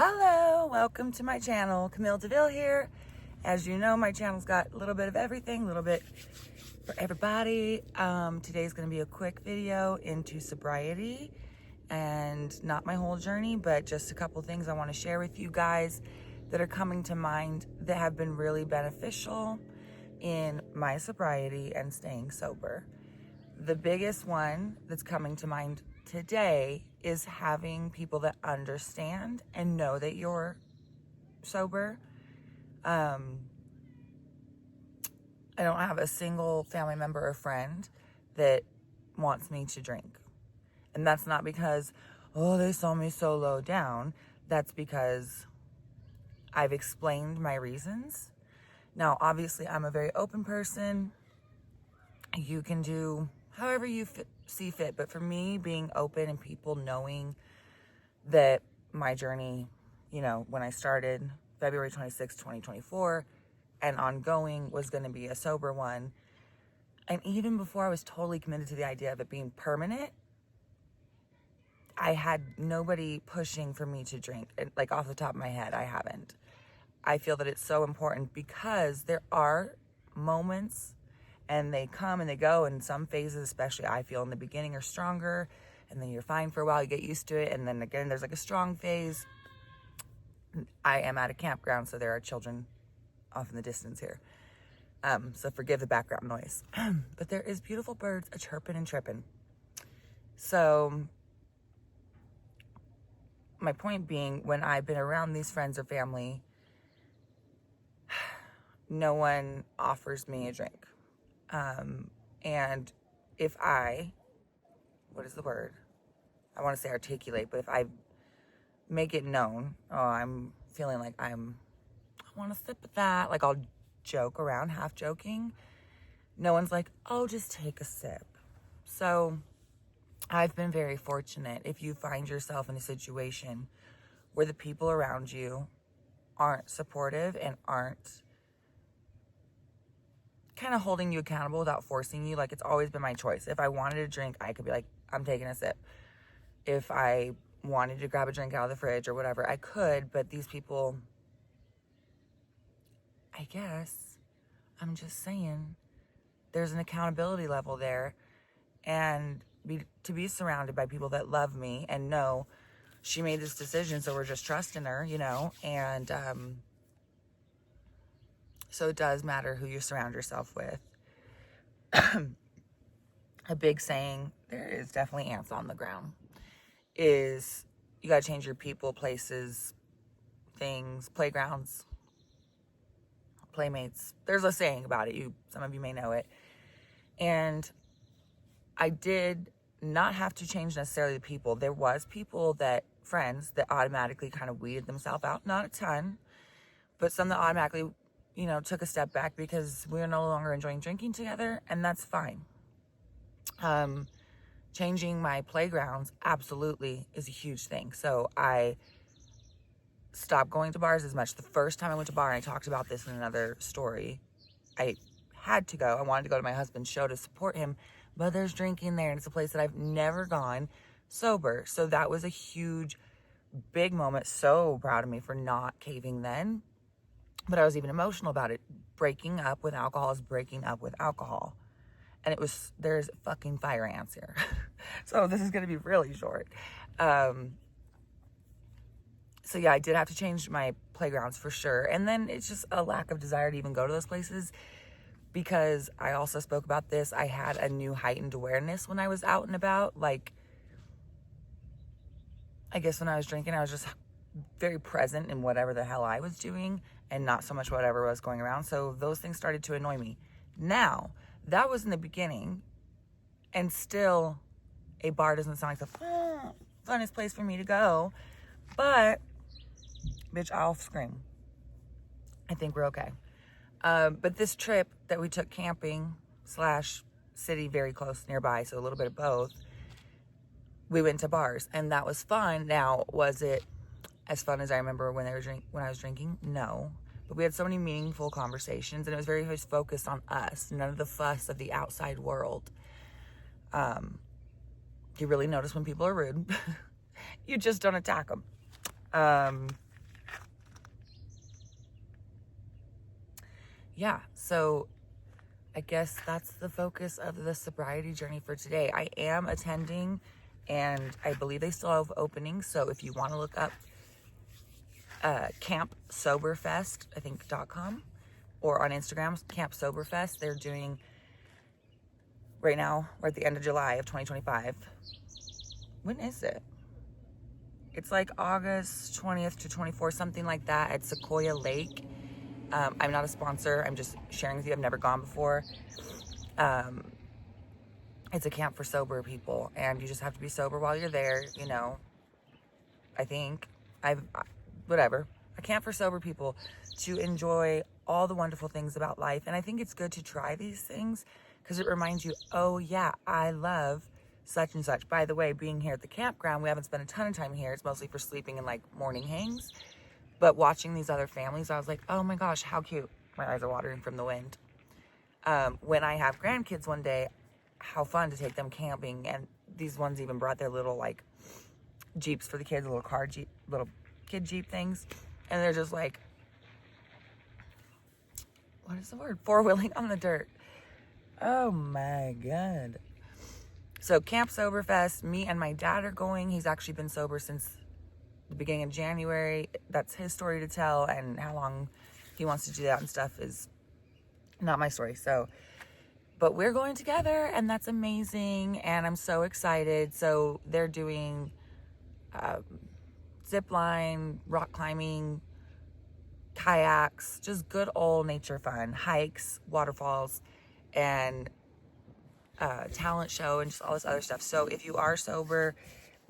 Hello, welcome to my channel. Camille DeVille here. As you know, my channel's got a little bit of everything, a little bit for everybody. Today's gonna be a quick video into sobriety and not my whole journey, but just a couple things I wanna share with you guys that are coming to mind that have been really beneficial in my sobriety and staying sober. The biggest one that's coming to mind today is having people that understand and know that you're sober. I don't have a single family member or friend that wants me to drink. And that's not because, oh, they saw me so low down. That's because I've explained my reasons. Now, obviously, I'm a very open person. You can do however you see fit. But for me, being open and people knowing that my journey, you know, when I started February 26, 2024, and ongoing was going to be a sober one. And even before I was totally committed to the idea of it being permanent, I had nobody pushing for me to drink. Like off the top of my head, I haven't. I feel that it's so important because there are moments and they come and they go, and some phases, especially I feel in the beginning, are stronger, and then you're fine for a while, you get used to it, and then again there's like a strong phase. I am at a campground, so there are children off in the distance here, so forgive the background noise. But there is beautiful birds a chirping and tripping. So my point being, when I've been around these friends or family, no one offers me a drink. And if I, what is the word? I want to say articulate, but if I make it known, oh, I'm feeling like I want to sip of that. Like I'll joke around, half joking. No one's like, oh, just take a sip. So I've been very fortunate. If you find yourself in a situation where the people around you aren't supportive and aren't kind of holding you accountable without forcing you, like it's always been my choice. If I wanted a drink, I could be like, I'm taking a sip. If I wanted to grab a drink out of the fridge or whatever, I could, but these people, I guess, I'm just saying, there's an accountability level there, and to be surrounded by people that love me and know she made this decision, so we're just trusting her, you know, and so it does matter who you surround yourself with. A big saying, there is definitely ants on the ground, is you got to change your people, places, things, playgrounds, Playmates. There's a saying about it. Some of you may know it. And I did not have to change necessarily the people. There was friends that automatically kind of weeded themselves out. Not a ton, but some that automatically, you know, took a step back because we're no longer enjoying drinking together, and that's fine. Changing my playgrounds absolutely is a huge thing. So I stopped going to bars as much. The first time I went to bar, and I talked about this in another story, I had to go. I wanted to go to my husband's show to support him, but there's drinking there, and it's a place that I've never gone sober. So that was a huge, big moment. So proud of me for not caving then. But I was even emotional about it. Breaking up with alcohol is breaking up with alcohol. And there's fucking fire ants here. So this is going to be really short. So yeah, I did have to change my playgrounds for sure. And then it's just a lack of desire to even go to those places, because I also spoke about this. I had a new heightened awareness when I was out and about. Like, I guess when I was drinking, I was just very present in whatever the hell I was doing and not so much whatever was going around. So those things started to annoy me. Now, that was in the beginning, and still a bar doesn't sound like the funnest place for me to go, but bitch, I'll scream. I think we're okay. But this trip that we took camping / city very close nearby, so a little bit of both, we went to bars, and that was fun. Now, was it as fun as I remember when I was drinking? No. But we had so many meaningful conversations, and it was very much focused on us, none of the fuss of the outside world. You really notice when people are rude. You just don't attack them. yeah, so I guess that's the focus of the sobriety journey for today. I am attending, and I believe they still have openings. So if you want to look up Camp Soberfest, I think .com, or on Instagram, Camp Soberfest, they're doing right now. We're at the end of July of 2025. When is it? It's like August 20th to 24th, something like that, at Sequoia Lake. I'm not a sponsor. I'm just sharing with you. I've never gone before. It's a camp for sober people, and you just have to be sober while you're there, you know. I think. Whatever. A camp for sober people to enjoy all the wonderful things about life. And I think it's good to try these things because it reminds you, oh yeah, I love such and such. By the way, being here at the campground, we haven't spent a ton of time here. It's mostly for sleeping and like morning hangs. But watching these other families, I was like, oh my gosh, how cute. My eyes are watering from the wind. When I have grandkids one day, how fun to take them camping. And these ones even brought their little like Jeeps for the kids, little car Jeep, little kid Jeep things. And they're just like, what is the word? Four-wheeling on the dirt. Oh my God. So Camp Soberfest, me and my dad are going. He's actually been sober since the beginning of January. That's his story to tell, and how long he wants to do that and stuff is not my story. So, but we're going together, and that's amazing, and I'm so excited. So they're doing zip line, rock climbing, kayaks, just good old nature fun, hikes, waterfalls, and talent show, and just all this other stuff. So if you are sober,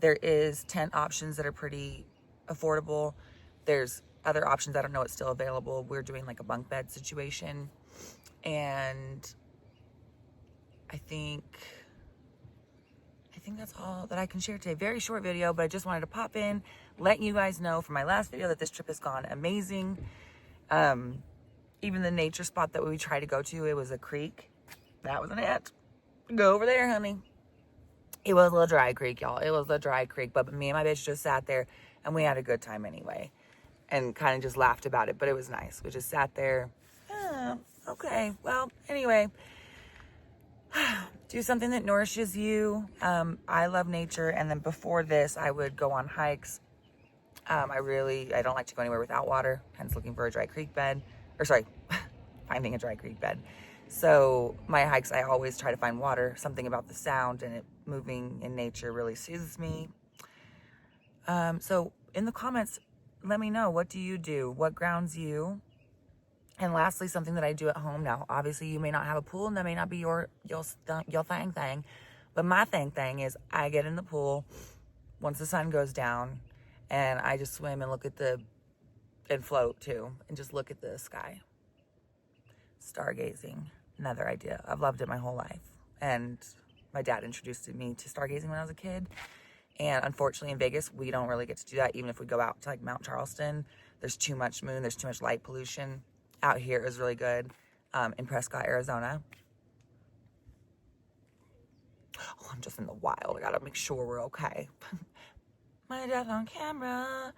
there is tent options that are pretty affordable. There's other options. I don't know it's still available. We're doing like a bunk bed situation. And I think that's all that I can share today. Very short video, but I just wanted to pop in, let you guys know from my last video that this trip has gone amazing. Even the nature spot that we tried to go to, it was a creek. That wasn't it. Go over there, honey. It was a little dry creek, y'all. It was a dry creek, but me and my bitch just sat there, and we had a good time anyway, and kind of just laughed about it, but it was nice. We just sat there. Okay, well, anyway, do something that nourishes you. I love nature, and then before this, I would go on hikes. I don't like to go anywhere without water, hence looking for a dry creek bed, or sorry, finding a dry creek bed. So my hikes, I always try to find water. Something about the sound and it moving in nature really soothes me. So in the comments, let me know, what do you do? What grounds you? And lastly, something that I do at home now. Obviously, you may not have a pool, and that may not be your thing. But my thing is I get in the pool once the sun goes down, and I just swim and and float too, and just look at the sky. Stargazing, another idea. I've loved it my whole life. And my dad introduced me to stargazing when I was a kid. And unfortunately in Vegas, we don't really get to do that. Even if we go out to like Mount Charleston, there's too much moon, there's too much light pollution. Out here is really good. In Prescott, Arizona. Oh, I'm just in the wild. I gotta make sure we're okay. My death on camera.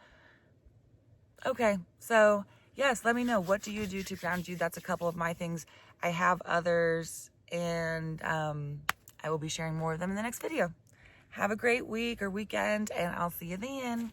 Okay, so yes, let me know, what do you do to ground you? That's a couple of my things. I have others, and I will be sharing more of them in the next video. Have a great week or weekend, and I'll see you then.